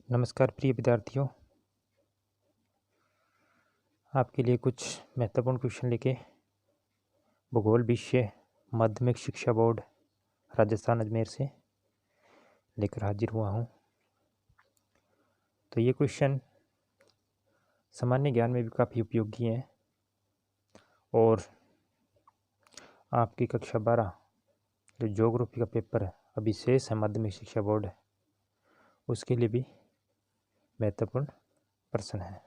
नमस्कार प्रिय विद्यार्थियों, आपके लिए कुछ महत्वपूर्ण क्वेश्चन लेके भूगोल विषय माध्यमिक शिक्षा बोर्ड राजस्थान अजमेर से लेकर हाजिर हुआ हूँ। तो ये क्वेश्चन सामान्य ज्ञान में भी काफ़ी उपयोगी हैं और आपकी कक्षा 12 जो ज्योग्राफी का पेपर है अभी शेष है माध्यमिक शिक्षा बोर्ड है उसके लिए भी महत्वपूर्ण प्रश्न है।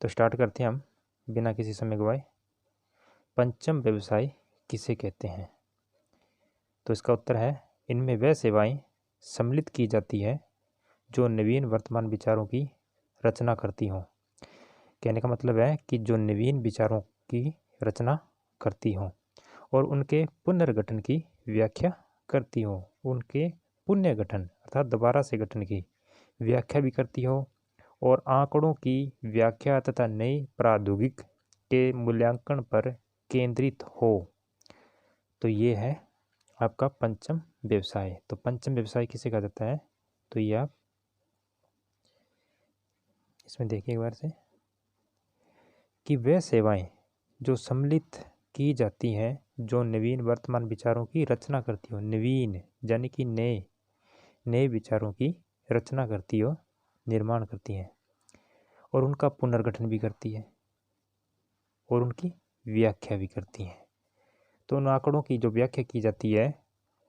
तो स्टार्ट करते हैं हम बिना किसी समय गवाए। पंचम व्यवसाय किसे कहते हैं? तो इसका उत्तर है इनमें वह सेवाएं सम्मिलित की जाती है जो नवीन वर्तमान विचारों की रचना करती हों। कहने का मतलब है कि जो नवीन विचारों की रचना करती हों और उनके पुनर्गठन की व्याख्या करती हो, उनके पुनर्गठन अर्थात दोबारा से गठन की व्याख्या भी करती हो और आंकड़ों की व्याख्या तथा नई प्रौद्योगिकी के मूल्यांकन पर केंद्रित हो। तो ये है आपका पंचम व्यवसाय। तो पंचम व्यवसाय किसे कहा जाता है? तो ये आप इसमें देखिए एक बार से कि वे सेवाएं जो सम्मिलित की जाती हैं जो नवीन वर्तमान विचारों की रचना करती हो, नवीन यानी कि नए विचारों की रचना करती हो, निर्माण करती हैं और उनका पुनर्गठन भी करती है और उनकी व्याख्या भी करती हैं। तो उन आंकड़ों की जो व्याख्या की जाती है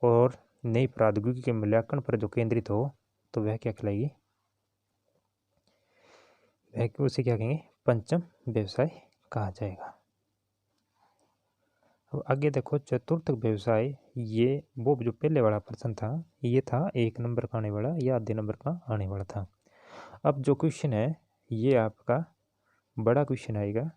और नई प्रौद्योगिकी के मूल्यांकन पर जो केंद्रित हो तो वह क्या कहलाएगी? वह उसे क्या कहेंगे? पंचम व्यवसाय कहा जाएगा। अब आगे देखो चतुर्थ व्यवसाय, ये वो जो पहले वाला प्रश्न था ये था 1 नंबर का आने वाला या आधे नंबर का आने वाला था। अब जो क्वेश्चन है ये आपका बड़ा क्वेश्चन आएगा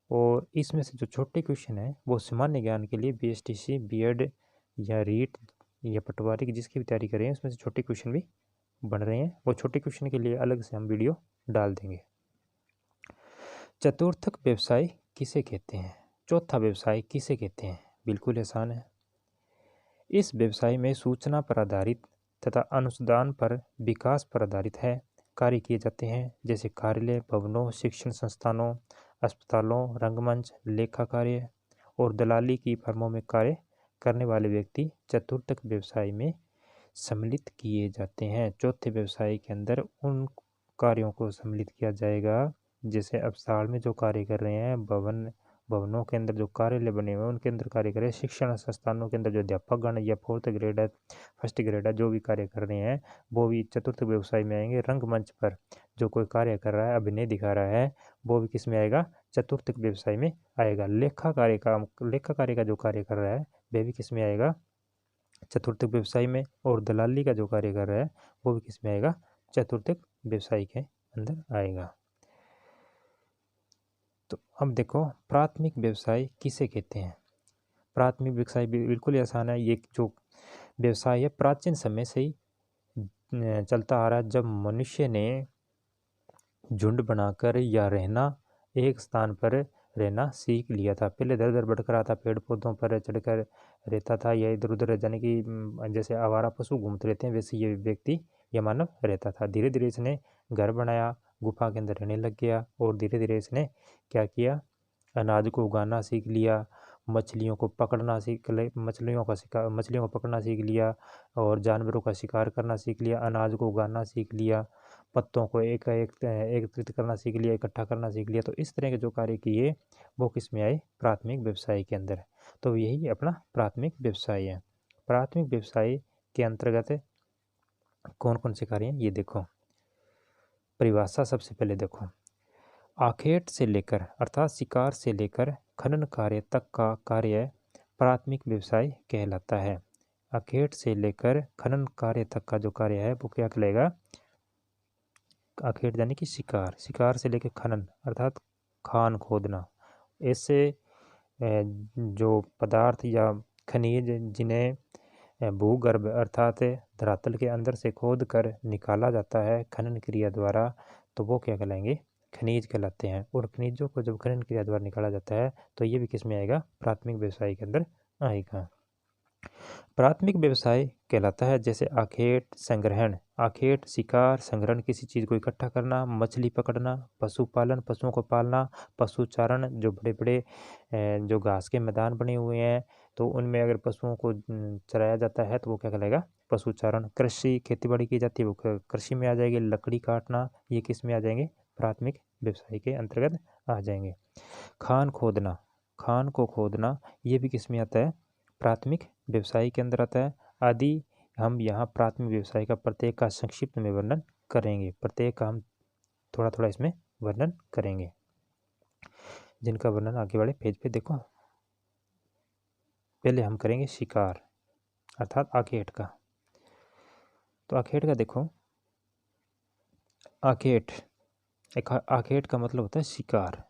और इसमें से जो छोटे क्वेश्चन है वो सामान्य ज्ञान के लिए BSTC, बीएड या रीट या पटवारी की जिसकी भी तैयारी करें उसमें से छोटे क्वेश्चन भी बन रहे हैं। वो छोटे क्वेश्चन के लिए अलग से हम वीडियो डाल देंगे। चतुर्थक व्यवसाय किसे कहते हैं? चौथा व्यवसाय किसे कहते हैं? बिल्कुल आसान है। इस व्यवसाय में सूचना पर आधारित तथा अनुसंधान पर विकास पर आधारित है कार्य किए जाते हैं, जैसे कार्यालय, भवनों, शिक्षण संस्थानों, अस्पतालों, रंगमंच, लेखा कार्य और दलाली की फर्मों में कार्य करने वाले व्यक्ति चतुर्थक व्यवसाय में सम्मिलित किए जाते हैं। चौथे व्यवसाय के अंदर उन कार्यों को सम्मिलित किया जाएगा जैसे अस्पताल में जो कार्य कर रहे हैं, भवनों के अंदर जो कार्यालय बने हुए हैं उनके अंदर कार्य करें, शिक्षण संस्थानों के अंदर जो अध्यापकगण या 4th ग्रेड है, 1st ग्रेड है, जो भी कार्य कर रहे हैं वो भी चतुर्थ व्यवसाय में आएंगे। रंगमंच पर जो कोई कार्य कर रहा है, अभिनय दिखा रहा है, वो भी किस में आएगा? चतुर्थ व्यवसाय में आएगा। लेखा कार्य का जो कार्य कर रहा है वह भी किस में आएगा? चतुर्थ व्यवसाय में। और दलाली का जो कार्य कर रहा है वो भी किस में आएगा? चतुर्थ व्यवसाय के अंदर आएगा। तो अब देखो प्राथमिक व्यवसाय किसे कहते हैं? प्राथमिक व्यवसाय बिल्कुल आसान है। ये जो व्यवसाय है प्राचीन समय से ही चलता आ रहा है। जब मनुष्य ने झुंड बनाकर या रहना एक स्थान पर रहना सीख लिया था। पहले इधर उधर भटक रहा था, पेड़ पौधों पर चढ़कर रहता था या इधर उधर यानी कि जैसे आवारा पशु घूमते रहते हैं वैसे ये व्यक्ति या मानव रहता था। धीरे धीरे इसने घर बनाया, गुफा के अंदर रहने लग गया और धीरे धीरे इसने क्या किया? अनाज को उगाना सीख लिया, मछलियों को पकड़ना मछलियों को पकड़ना सीख लिया और जानवरों का शिकार करना सीख लिया, अनाज को उगाना सीख लिया, पत्तों को एकत्रित करना सीख लिया, इकट्ठा करना सीख लिया। तो इस तरह के जो कार्य किए वो किस में आए? प्राथमिक व्यवसाय के अंदर। तो यही अपना प्राथमिक व्यवसाय है। प्राथमिक व्यवसाय के अंतर्गत कौन कौन से कार्य हैं ये देखो। परिभाषा सबसे पहले देखो, आखेट से लेकर अर्थात शिकार से लेकर खनन कार्य तक का कार्य प्राथमिक व्यवसाय कहलाता है। आखेट से लेकर खनन कार्य तक का जो कार्य है वो क्या कहलाएगा? आखेट यानी कि शिकार से लेकर खनन अर्थात खान खोदना। ऐसे जो पदार्थ या खनिज जिन्हें भूगर्भ अर्थात धरातल के अंदर से खोद कर निकाला जाता है खनन क्रिया द्वारा, तो वो क्या कहलाएंगे? खनिज कहलाते हैं। और खनिजों को जब खनन क्रिया द्वारा निकाला जाता है तो ये भी किस में आएगा? प्राथमिक व्यवसाय के अंदर आएगा। प्राथमिक व्यवसाय कहलाता है जैसे आखेट संग्रहण, आखेट शिकार, संग्रहण किसी चीज़ को इकट्ठा करना, मछली पकड़ना, पशुपालन पशुओं को पालना, पशुचारण जो बड़े बड़े जो घास के मैदान बने हुए हैं तो उनमें अगर पशुओं को चराया जाता है तो वो क्या कहलाएगा, पशुचारण। कृषि खेतीबाड़ी की जाती है वो कृषि में आ जाएगी। लकड़ी काटना ये किस में आ जाएंगे, प्राथमिक व्यवसाय के अंतर्गत आ जाएंगे। खान खोदना, खान को खोदना ये भी किस में आता है, प्राथमिक व्यवसाय के अंदर आता है। आदि हम यहाँ प्राथमिक व्यवसाय का प्रत्येक का संक्षिप्त में वर्णन करेंगे, प्रत्येक का हम थोड़ा थोड़ा इसमें वर्णन करेंगे, जिनका वर्णन आगे वाले पेज पे देखो। पहले हम करेंगे शिकार अर्थात आखेट का। तो आखेट का देखो, आखेट आखेट का मतलब होता है शिकार।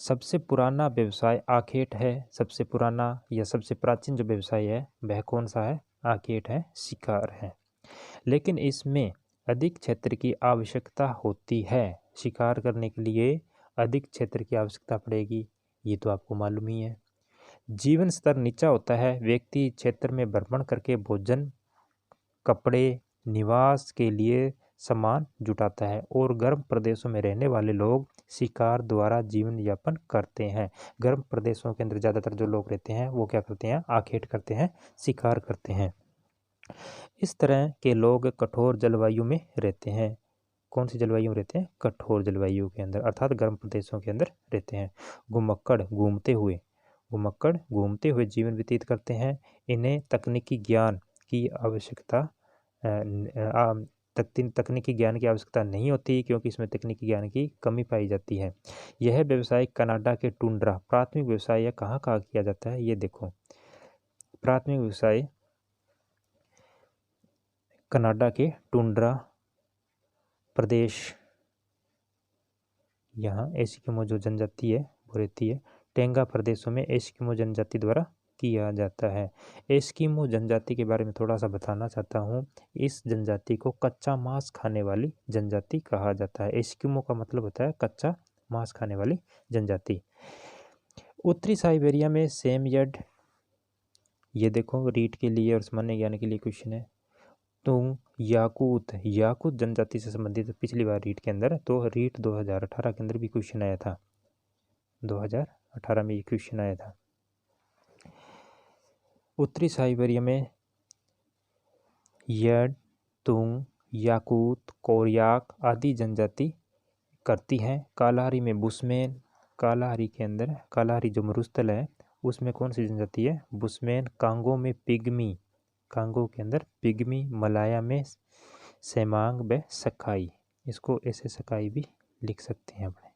सबसे पुराना व्यवसाय आखेट है। सबसे पुराना या सबसे प्राचीन जो व्यवसाय है वह कौन सा है, आखेट है, शिकार है। लेकिन इसमें अधिक क्षेत्र की आवश्यकता होती है। शिकार करने के लिए अधिक क्षेत्र की आवश्यकता पड़ेगी, ये तो आपको मालूम ही है। जीवन स्तर नीचा होता है। व्यक्ति क्षेत्र में भ्रमण करके भोजन, कपड़े, निवास के लिए सामान जुटाता है और गर्म प्रदेशों में रहने वाले लोग शिकार द्वारा जीवन यापन करते हैं। गर्म प्रदेशों के अंदर ज़्यादातर जो लोग रहते हैं वो क्या करते हैं, आखेट करते हैं, शिकार करते हैं। इस तरह के लोग कठोर जलवायु में रहते हैं। कौन सी जलवायु में रहते हैं, कठोर जलवायु के अंदर अर्थात गर्म प्रदेशों के अंदर रहते हैं। घुमक्कड़ घूमते हुए, घुमक्कड़ घूमते हुए जीवन व्यतीत करते हैं। इन्हें तकनीकी ज्ञान की आवश्यकता तकनीकी ज्ञान की आवश्यकता नहीं होती क्योंकि इसमें तकनीकी ज्ञान की कमी पाई जाती है। यह व्यवसाय कनाडा के टुंड्रा, प्राथमिक व्यवसाय यह कहाँ कहाँ किया जाता है, ये देखो। प्राथमिक व्यवसाय कनाडा के टुंड्रा प्रदेश, यहाँ एस्किमो जो जनजाति है वो रहती है। टेंगा प्रदेशों में एस्किमो जनजाति द्वारा किया जाता है। एस्किमो जनजाति के बारे में थोड़ा सा बताना चाहता हूँ। इस जनजाति को कच्चा मांस खाने वाली जनजाति कहा जाता है। एस्किमो का मतलब होता है कच्चा मांस खाने वाली जनजाति। उत्तरी साइबेरिया में सेमयड, ये देखो रीट के लिए और सामान्य ज्ञान के लिए क्वेश्चन है। तो याकूत, याकूत जनजाति से संबंधित पिछली बार रीट के अंदर, तो रीट 2018 के अंदर भी क्वेश्चन आया था, 2018 में ये क्वेश्चन आया था। उत्तरी साइबेरिया में यड, तुंग, याकूत, कोरियाक आदि जनजाति करती हैं। कालाहारी में बुशमैन, कालाहारी के अंदर, कालाहारी जो मरुस्थल है उसमें कौन सी जनजाति है, बुशमैन। कांगो में पिग्मी, कांगो के अंदर पिग्मी। मलाया में सेमांग व सकाई, इसको ऐसे सकाई भी लिख सकते हैं अपने।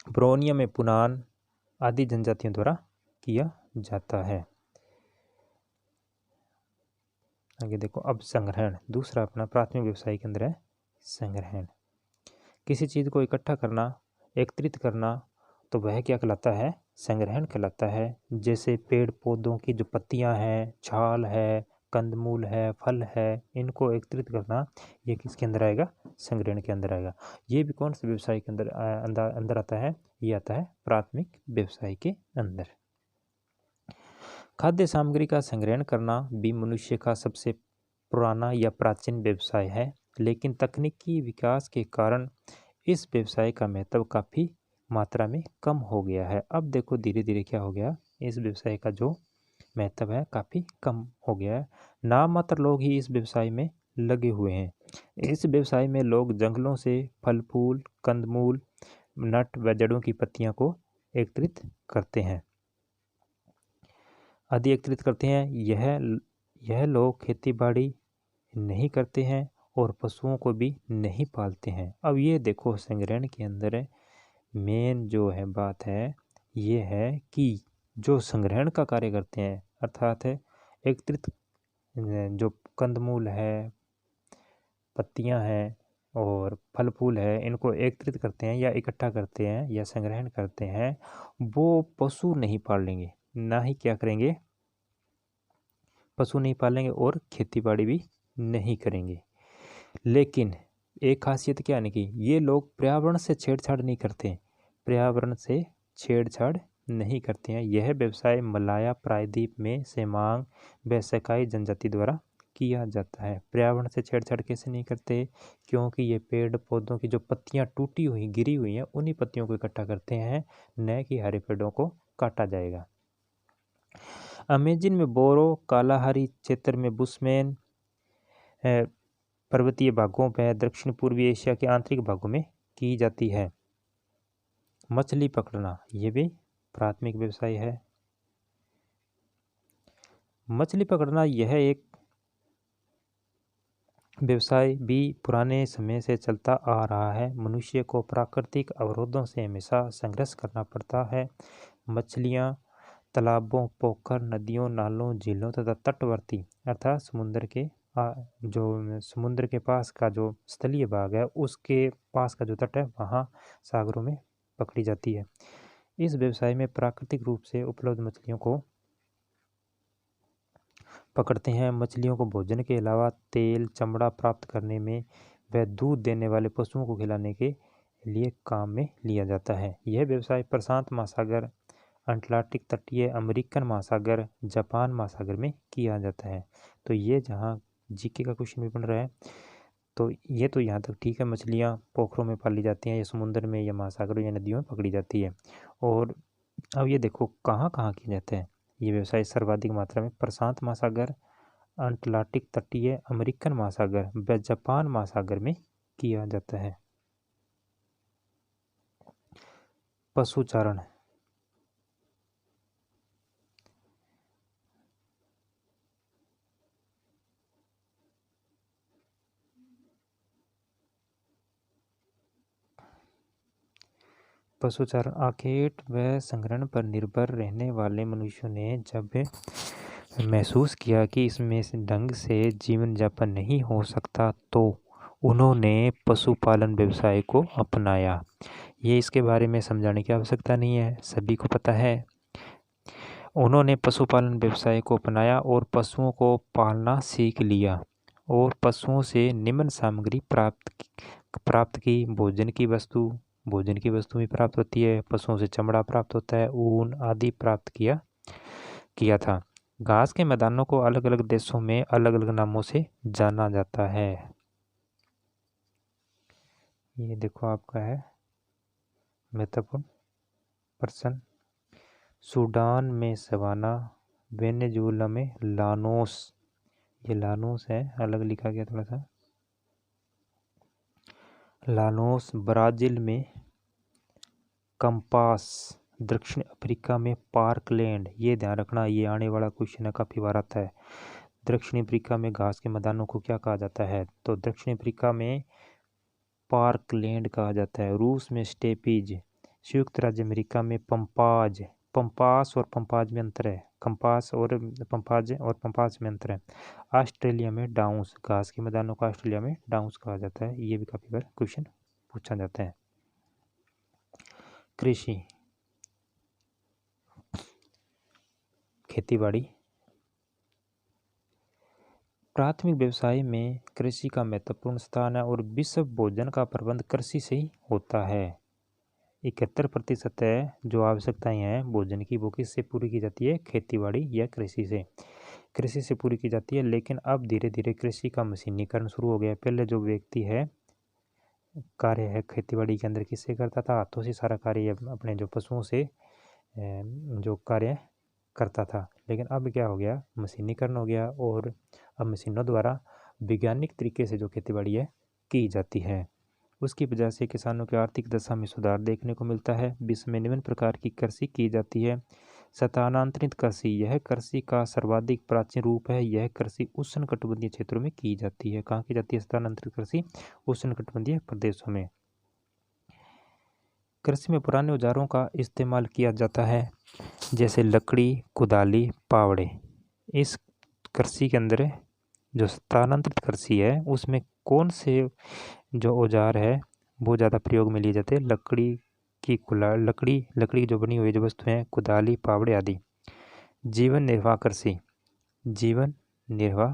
ब्रोनिया में पुनान आदि जनजातियों द्वारा किया जाता है। आगे देखो, अब संग्रहण, दूसरा अपना प्राथमिक व्यवसाय के अंदर है संग्रहण। किसी चीज़ को इकट्ठा करना, एकत्रित करना, तो वह क्या कहलाता है, संग्रहण कहलाता है। जैसे पेड़ पौधों की जो पत्तियां हैं, छाल है, कंदमूल है, फल है, इनको एकत्रित करना, ये किसके अंदर आएगा, संग्रहण के अंदर आएगा। ये भी कौन से व्यवसाय के अंदर अंदर आता है, ये आता है प्राथमिक व्यवसाय के अंदर। खाद्य सामग्री का संग्रहण करना भी मनुष्य का सबसे पुराना या प्राचीन व्यवसाय है, लेकिन तकनीकी विकास के कारण इस व्यवसाय का महत्व काफ़ी मात्रा में कम हो गया है। अब देखो धीरे धीरे क्या हो गया, इस व्यवसाय का जो महत्व है काफ़ी कम हो गया है। नाम मात्र लोग ही इस व्यवसाय में लगे हुए हैं। इस व्यवसाय में लोग जंगलों से फल फूल, कंदमूल, नट व जड़ों की पत्तियां को एकत्रित करते हैं, आदि एकत्रित करते हैं। यह लोग खेती बाड़ी नहीं करते हैं और पशुओं को भी नहीं पालते हैं। अब ये देखो संग्रहण के अंदर मेन जो है बात है ये है कि जो संग्रहण का कार्य करते हैं अर्थात है एकत्रित, जो कंदमूल है, पत्तियां हैं और फल फूल है, इनको एकत्रित करते हैं या इकट्ठा करते हैं या संग्रहण करते हैं, वो पशु नहीं पालेंगे, ना ही क्या करेंगे, पशु नहीं पालेंगे और खेती-बाड़ी भी नहीं करेंगे। लेकिन एक खासियत क्या है कि ये लोग पर्यावरण से छेड़छाड़ नहीं करते, पर्यावरण से छेड़छाड़ नहीं करते हैं। यह व्यवसाय मलाया प्रायद्वीप में सेमांग व सकाई जनजाति द्वारा किया जाता है। पर्यावरण से छेड़छाड़ कैसे नहीं करते? क्योंकि ये पेड़ पौधों की जो पत्तियां टूटी हुई गिरी हुई हैं उन्हीं पत्तियों को इकट्ठा करते हैं, न कि हरे पेड़ों को काटा जाएगा। अमेज़न में बोरो, कालाहारी क्षेत्र में बुशमैन, पर्वतीय भागों व दक्षिण पूर्वी एशिया के आंतरिक भागों में की जाती है। मछली पकड़ना ये भी प्राथमिक व्यवसाय है। मछली पकड़ना यह एक व्यवसाय भी पुराने समय से चलता आ रहा है। मनुष्य को प्राकृतिक अवरोधों से हमेशा संघर्ष करना पड़ता है। मछलियाँ तालाबों, पोखर, नदियों, नालों, झीलों तथा तटवर्ती अर्थात समुद्र के पास का जो स्थलीय भाग है उसके पास का जो तट है वहाँ सागरों में पकड़ी जाती है। इस व्यवसाय में प्राकृतिक रूप से उपलब्ध मछलियों को पकड़ते हैं। मछलियों को भोजन के अलावा तेल, चमड़ा प्राप्त करने में व दूध देने वाले पशुओं को खिलाने के लिए काम में लिया जाता है। यह व्यवसाय प्रशांत महासागर, अटलांटिक तटीय, अमेरिकन महासागर, जापान महासागर में किया जाता है। तो ये जहाँ जीके का क्वेश्चन भी बन रहा है, तो ये तो यहाँ तक ठीक है। मछलियाँ पोखरों में पाली जाती हैं या समुद्र में या महासागरों या नदियों में पकड़ी जाती है। और अब ये देखो कहाँ कहाँ किया जाता है ये व्यवसाय। सर्वाधिक मात्रा में प्रशांत महासागर, अटलांटिक तटीय, अमेरिकन महासागर व जापान महासागर में किया जाता है। पशुचारण पशुचारण आखेट व संग्रहण पर निर्भर रहने वाले मनुष्यों ने जब महसूस किया कि इसमें ढंग से जीवन यापन नहीं हो सकता तो उन्होंने पशुपालन व्यवसाय को अपनाया। ये इसके बारे में समझाने की आवश्यकता नहीं है, सभी को पता है। उन्होंने पशुपालन व्यवसाय को अपनाया और पशुओं को पालना सीख लिया और पशुओं से निम्न सामग्री प्राप्त की। भोजन की वस्तु भी प्राप्त होती है। पशुओं से चमड़ा प्राप्त होता है, ऊन आदि प्राप्त किया था। घास के मैदानों को अलग अलग देशों में अलग अलग नामों से जाना जाता है। ये देखो आपका है महत्वपूर्ण प्रश्न। सूडान में सवाना, वेनेजुएला में लानोस, ये लानोस है, अलग लिखा गया थोड़ा सा, लानोस। ब्राज़ील में कंपास, दक्षिण अफ्रीका में पार्कलैंड। ये ध्यान रखना, ये आने वाला क्वेश्चन है, काफ़ी बार आता है। दक्षिण अफ्रीका में घास के मैदानों को क्या कहा जाता है? तो दक्षिण अफ्रीका में पार्कलैंड कहा जाता है। रूस में स्टेपीज। संयुक्त राज्य अमेरिका में पंपाज। पंपास और पंपाज में अंतर है, कंपास और पंपाज में अंतर है। ऑस्ट्रेलिया में डाउन्स, घास के मैदानों को ऑस्ट्रेलिया में डाउन्स कहा जाता है। ये भी काफ़ी बार क्वेश्चन पूछा जाता है। कृषि, खेतीबाड़ी। प्राथमिक व्यवसाय में कृषि का महत्वपूर्ण स्थान है और विश्व भोजन का प्रबंध कृषि से ही होता है। 71% है जो आवश्यकताएं हैं भोजन की वो किससे पूरी की जाती है? खेतीबाड़ी या कृषि से पूरी की जाती है। लेकिन अब धीरे धीरे कृषि का मशीनीकरण शुरू हो गया। पहले जो व्यक्ति है कार्य है खेतीबाड़ी के अंदर किससे करता था? हाथों से सारा कार्य अपने जो पशुओं से जो कार्य करता था। लेकिन अब क्या हो गया? मशीनीकरण हो गया और अब मशीनों द्वारा वैज्ञानिक तरीके से जो खेतीबाड़ी है की जाती है। उसकी वजह से किसानों की आर्थिक दशा में सुधार देखने को मिलता है। विश्व में निम्न प्रकार की कृषि की जाती है। स्थानांतरित कृषि, यह कृषि का सर्वाधिक प्राचीन रूप है। यह कृषि उष्णकटिबंधीय क्षेत्रों में की जाती है। कहाँ की जाती है स्थानांतरित कृषि? उष्णकटिबंधीय प्रदेशों में। कृषि में पुराने औजारों का इस्तेमाल किया जाता है जैसे लकड़ी, कुदाली, फावड़े। इस कृषि के अंदर जो स्थानांतरित कृषि है उसमें कौन से जो औजार है वो ज़्यादा प्रयोग में लिए जाते हैं? लकड़ी जो बनी हुई जो वस्तुएं हैं, कुदाली, फावड़े आदि। जीवन निर्वाह कृषि, जीवन निर्वाह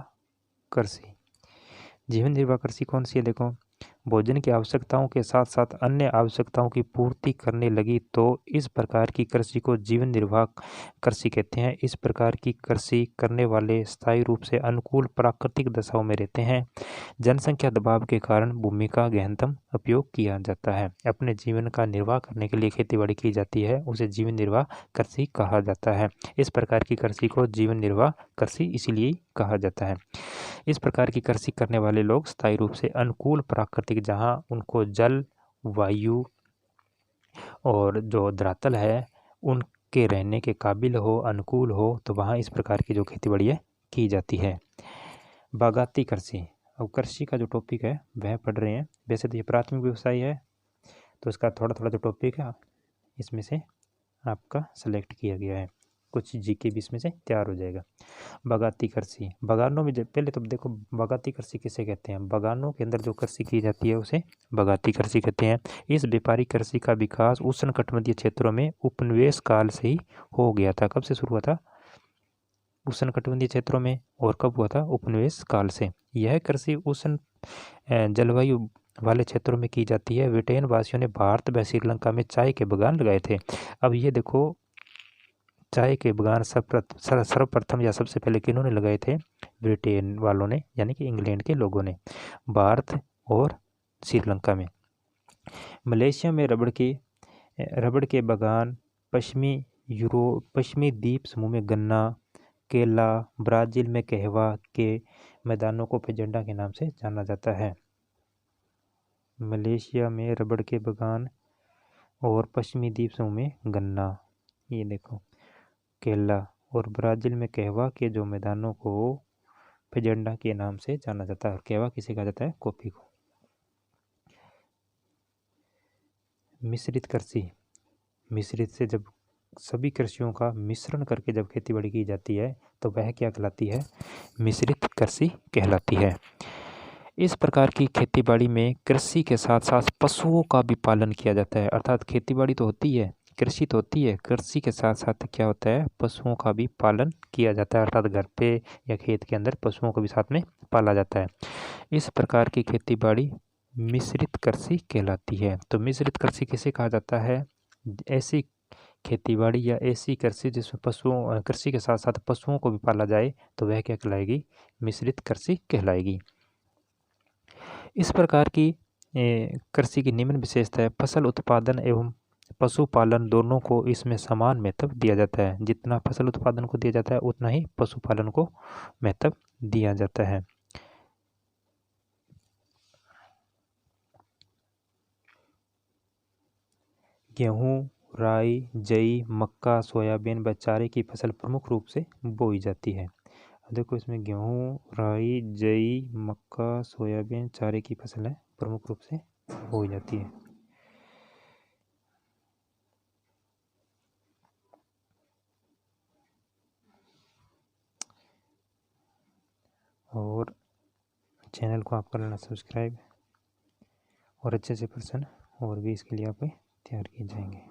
कृषि कौन सी है? देखो, भोजन की आवश्यकताओं के साथ साथ अन्य आवश्यकताओं की पूर्ति करने लगी तो इस प्रकार की कृषि को जीवन निर्वाह कृषि कहते हैं। इस प्रकार की कृषि करने वाले स्थायी रूप से अनुकूल प्राकृतिक दशाओं में रहते हैं। जनसंख्या दबाव के कारण भूमि का गहनतम उपयोग किया जाता है। अपने जीवन का निर्वाह करने के लिए खेतीबाड़ी की जाती है, उसे जीवन निर्वाह कृषि कहा जाता है। इस प्रकार की कृषि को जीवन निर्वाह कृषि इसीलिए कहा जाता है। इस प्रकार की कृषि करने वाले लोग स्थायी रूप से अनुकूल प्राकृतिक, जहाँ उनको जल, वायु और जो धरातल है उनके रहने के काबिल हो, अनुकूल हो, तो वहाँ इस प्रकार की जो खेती बाड़ी की जाती है। बागाती कृषि। अब कृषि का जो टॉपिक है वह पढ़ रहे हैं। वैसे तो ये प्राथमिक व्यवसाय है, तो इसका थोड़ा थोड़ा जो टॉपिक है इसमें से आपका सेलेक्ट किया गया है, कुछ जीके भी इसमें से तैयार हो जाएगा। बागाती कृषि। बागानों में पहले तो देखो बागाती कृषि किसे कहते हैं। बागानों के अंदर जो कृषि की जाती है उसे बागाती कृषि कहते हैं। इस व्यापारिक कृषि का विकास उष्णकटिबंधीय क्षेत्रों में उपनिवेश काल से ही हो गया था। कब से शुरू हुआ था? उष्णकटिबंधीय क्षेत्रों में। और कब हुआ था? उपनिवेश काल से। यह कृषि उष्ण जलवायु वाले क्षेत्रों में की जाती है। ब्रिटेन वासियों ने भारत व श्रीलंका में चाय के बागान लगाए थे। अब ये देखो, चाय के बागान सर्वप्रथम या सबसे पहले किन्होंने लगाए थे? ब्रिटेन वालों ने, यानी कि इंग्लैंड के लोगों ने, भारत और श्रीलंका में। मलेशिया में रबड़ के बागान, पश्चिमी द्वीप समूह में गन्ना, केला, ब्राज़ील में कहवा के मैदानों को फेजेंडा के नाम से जाना जाता है। मलेशिया में रबड़ के बागान और पश्चिमी द्वीप समूह में गन्ना, ये देखो केला, और ब्राज़ील में कहवा के जो मैदानों को फेजेंडा के नाम से जाना जाता है। कहवा किसे कहा जाता है? कॉफी को। मिश्रित कृषि। मिश्रित से जब सभी कृषियों का मिश्रण करके जब खेतीबाड़ी की जाती है तो वह क्या कहलाती है? मिश्रित कृषि कहलाती है। इस प्रकार की खेतीबाड़ी में कृषि के साथ साथ पशुओं का भी पालन किया जाता है। अर्थात खेतीबाड़ी तो होती है, कृषि तो होती है, कृषि के साथ साथ क्या होता है? पशुओं का भी पालन किया जाता है। अर्थात घर पे या खेत के अंदर पशुओं को भी साथ में पाला जाता है। इस प्रकार की खेतीबाड़ी मिश्रित कृषि कहलाती है। तो मिश्रित कृषि किसे कहा जाता है? ऐसी खेतीबाड़ी या ऐसी कृषि जिसमें कृषि के साथ साथ पशुओं को भी पाला जाए तो वह क्या कहलाएगी? मिश्रित कृषि कहलाएगी। इस प्रकार की कृषि की निम्न विशेषता है। फसल उत्पादन एवं पशुपालन दोनों को इसमें समान महत्व दिया जाता है। जितना फसल उत्पादन को दिया जाता है उतना ही पशुपालन को महत्व दिया जाता है। गेहूँ, राई, जई, मक्का, सोयाबीन व चारे की फसल प्रमुख रूप से बोई जाती है। देखो इसमें गेहूँ, राई, जई, मक्का, सोयाबीन, चारे की फसल है प्रमुख रूप से बोई जाती है। और चैनल को आप कर लेना सब्सक्राइब, और अच्छे से प्रश्न और भी इसके लिए आप तैयार किए जाएंगे।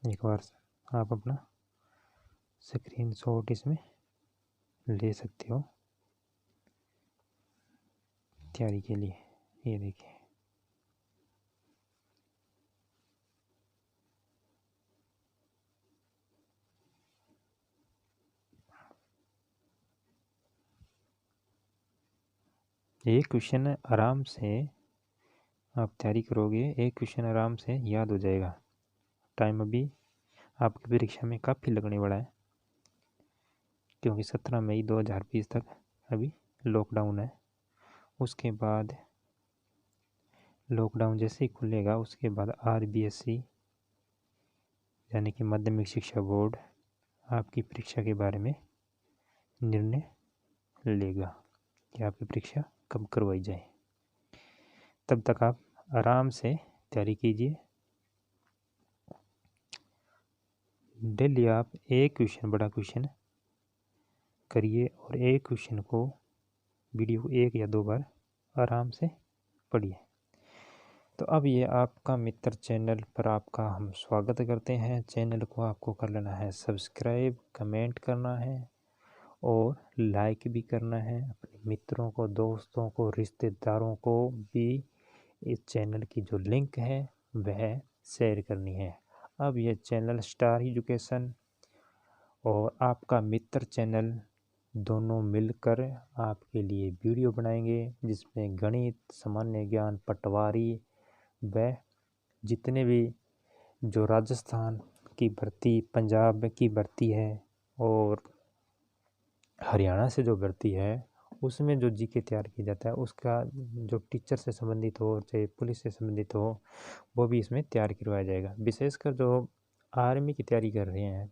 एक बार आप अपना स्क्रीनशॉट इसमें ले सकते हो तैयारी के लिए। ये देखिए, एक क्वेश्चन आराम से आप तैयारी करोगे, एक क्वेश्चन आराम से याद हो जाएगा। टाइम अभी आपकी परीक्षा में काफ़ी लगने वाला है, क्योंकि 17 मई 2020 तक अभी लॉकडाउन है। उसके बाद लॉकडाउन जैसे ही खुलेगा उसके बाद RBSE यानी कि माध्यमिक शिक्षा बोर्ड आपकी परीक्षा के बारे में निर्णय लेगा कि आपकी परीक्षा कब करवाई जाए। तब तक आप आराम से तैयारी कीजिए। डेली आप एक क्वेश्चन, बड़ा क्वेश्चन करिए और एक क्वेश्चन को वीडियो को 1 या 2 बार आराम से पढ़िए। तो अब ये आपका मित्र चैनल पर आपका हम स्वागत करते हैं। चैनल को आपको कर लेना है सब्सक्राइब, कमेंट करना है और लाइक भी करना है। अपने मित्रों को, दोस्तों को, रिश्तेदारों को भी इस चैनल की जो लिंक है वह शेयर करनी है। अब यह चैनल स्टार एजुकेशन और आपका मित्र चैनल दोनों मिलकर आपके लिए वीडियो बनाएंगे, जिसमें गणित, सामान्य ज्ञान, पटवारी व जितने भी जो राजस्थान की भर्ती, पंजाब की भर्ती है और हरियाणा से जो भर्ती है उसमें जो जीके तैयार किया जाता है, उसका जो टीचर से संबंधित हो चाहे पुलिस से संबंधित हो, वो भी इसमें तैयार करवाया जाएगा। विशेषकर जो आर्मी की तैयारी कर रहे हैं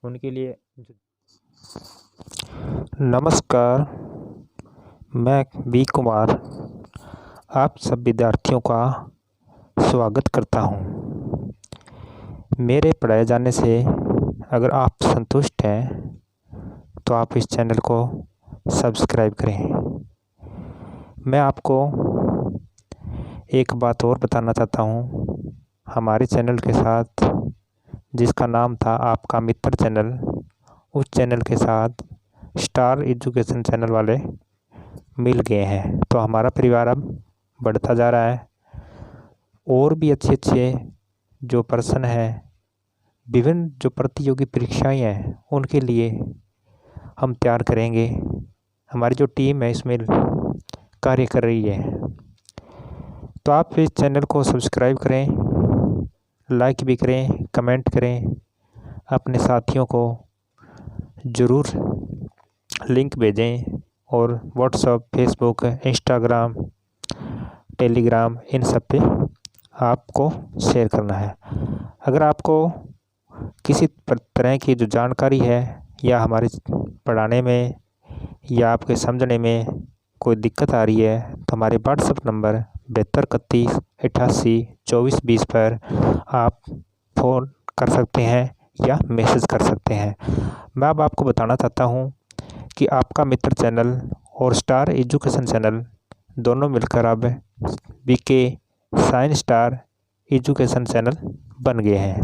उनके लिए नमस्कार, मैं वी कुमार आप सब विद्यार्थियों का स्वागत करता हूं। मेरे पढ़ाए जाने से अगर आप संतुष्ट हैं तो आप इस चैनल को सब्सक्राइब करें। मैं आपको एक बात और बताना चाहता हूं। हमारे चैनल के साथ जिसका नाम था आपका मित्र चैनल, उस चैनल के साथ स्टार एजुकेशन चैनल वाले मिल गए हैं, तो हमारा परिवार अब बढ़ता जा रहा है। और भी अच्छे अच्छे जो पर्सन हैं, विभिन्न जो प्रतियोगी परीक्षाएं हैं उनके लिए हम तैयार करेंगे। हमारी जो टीम है इसमें कार्य कर रही है। तो आप इस चैनल को सब्सक्राइब करें, लाइक भी करें, कमेंट करें, अपने साथियों को ज़रूर लिंक भेजें और व्हाट्सएप, फेसबुक, इंस्टाग्राम, टेलीग्राम इन सब पे आपको शेयर करना है। अगर आपको किसी तरह की जो जानकारी है या हमारे पढ़ाने में या आपके समझने में कोई दिक्कत आ रही है तो हमारे व्हाट्सएप नंबर 72 31 88 24 20 पर आप फ़ोन कर सकते हैं या मैसेज कर सकते हैं। मैं अब आपको बताना चाहता हूं कि आपका मित्र चैनल और स्टार एजुकेशन चैनल दोनों मिलकर अब BK science star education channel बन गए हैं।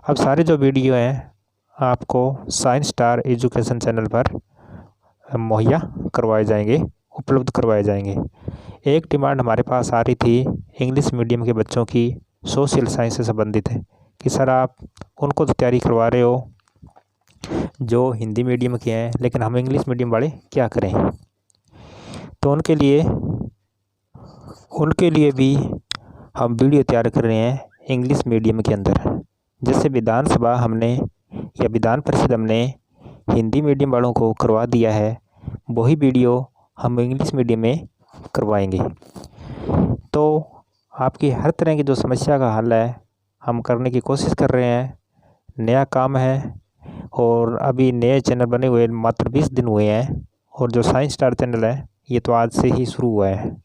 अब सारे जो वीडियो हैं आपको साइंस स्टार एजुकेशन चैनल पर मुहैया करवाए जाएंगे, उपलब्ध करवाए जाएंगे। एक डिमांड हमारे पास आ रही थी इंग्लिश मीडियम के बच्चों की, सोशल साइंस से संबंधित है, कि सर आप उनको तो तैयारी करवा रहे हो जो हिंदी मीडियम के हैं, लेकिन हम इंग्लिश मीडियम वाले क्या करें। तो उनके लिए भी हम वीडियो तैयार कर रहे हैं इंग्लिश मीडियम के अंदर। जैसे विधानसभा हमने या विधान परिषद हमने हिंदी मीडियम वालों को करवा दिया है, वही वीडियो हम इंग्लिश मीडियम में करवाएंगे। तो आपकी हर तरह की जो समस्या का हल है हम करने की कोशिश कर रहे हैं। नया काम है और अभी नए चैनल बने हुए मात्र 20 दिन हुए हैं, और जो साइंस स्टार चैनल है ये तो आज से ही शुरू हुआ है।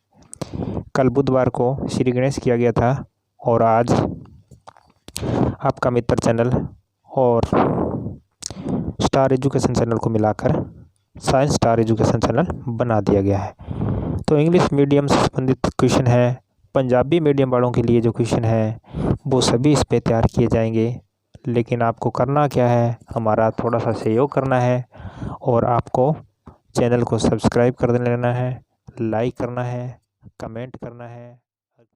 कल बुधवार को श्री गणेश किया गया था और आज आपका मित्र चैनल और स्टार एजुकेशन चैनल को मिलाकर साइंस स्टार एजुकेशन चैनल बना दिया गया है। तो इंग्लिश मीडियम से संबंधित क्वेश्चन है, पंजाबी मीडियम वालों के लिए जो क्वेश्चन है वो सभी इस पे तैयार किए जाएंगे। लेकिन आपको करना क्या है, हमारा थोड़ा सा सहयोग करना है और आपको चैनल को सब्सक्राइब कर लेना है, लाइक करना है, कमेंट करना है।